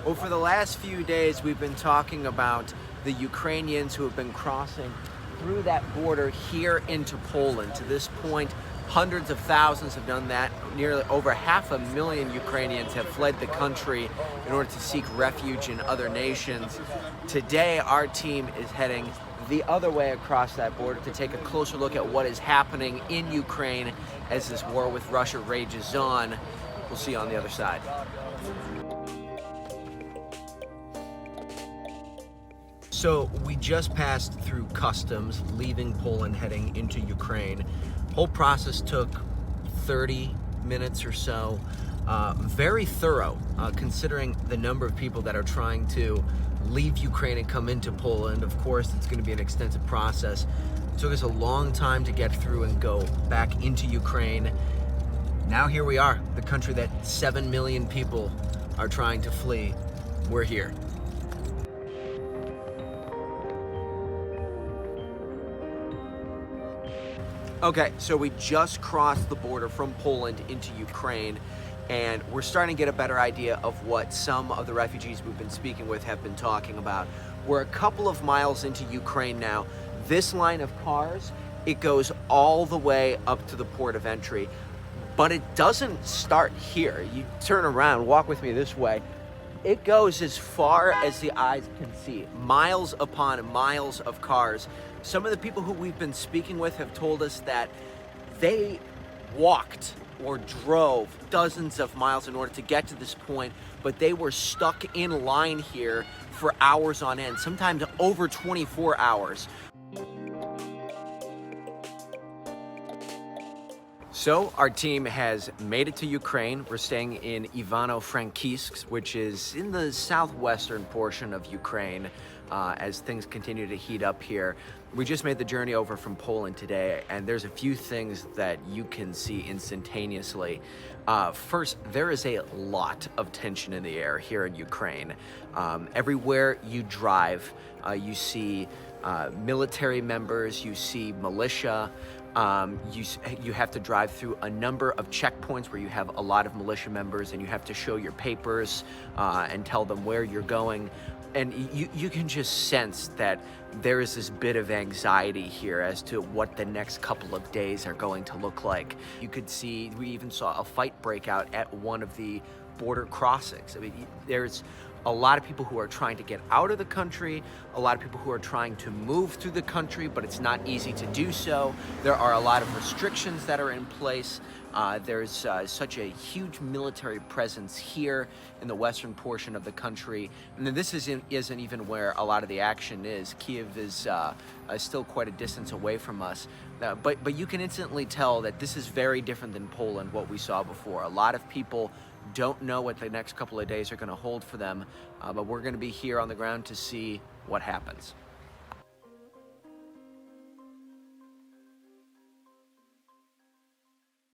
Well, for the last few days, we've been talking about the Ukrainians who have been crossing through that border here into Poland. To this point, hundreds of thousands have done that. Nearly over 500,000 Ukrainians have fled the country in order to seek refuge in other nations. Today, our team is heading the other way across that border to take a closer look at what is happening in Ukraine as this war with Russia rages on. We'll see you on the other side. So we just passed through customs, leaving Poland, heading into Ukraine. Whole process took 30 minutes or so. Very thorough, considering the number of people that are trying to leave Ukraine and come into Poland. Of course, it's going to be an extensive process. It took us a long time to get through and go back into Ukraine. Now here we are, the country that 7 million people are trying to flee. We're here. Okay, so we just crossed the border from Poland into Ukraine, and we're starting to get a better idea of what some of the refugees we've been speaking with have been talking about. We're a couple of miles into Ukraine now. This line of cars, it goes all the way up to the port of entry, but it doesn't start here. You turn around, walk with me this way. It goes as far as the eyes can see, miles upon miles of cars. Some of the people who we've been speaking with have told us that they walked or drove dozens of miles in order to get to this point, but they were stuck in line here for hours on end, sometimes over 24 hours. So our team has made it to Ukraine. We're staying in Ivano-Frankivsk, which is in the southwestern portion of Ukraine, as things continue to heat up here. We just made the journey over from Poland today, and there's a few things that you can see instantaneously. First, there is a lot of tension in the air here in Ukraine. Everywhere you drive, you see military members, you see militia. You have to drive through a number of checkpoints where you have a lot of militia members, and you have to show your papers and tell them where you're going. And you can just sense that there is this bit of anxiety here as to what the next couple of days are going to look like. You could see, we even saw a fight break out at one of the border crossings. I mean, there's a lot of people who are trying to get out of the country, a lot of people who are trying to move through the country, but it's not easy to do so. There are a lot of restrictions that are in place. There's such a huge military presence here in the western portion of the country. And then this isn't even where a lot of the action is. Kiev is still quite a distance away from us. But you can instantly tell that this is very different than Poland, what we saw before. A lot of people don't know what the next couple of days are going to hold for them, but we're going to be here on the ground to see what happens.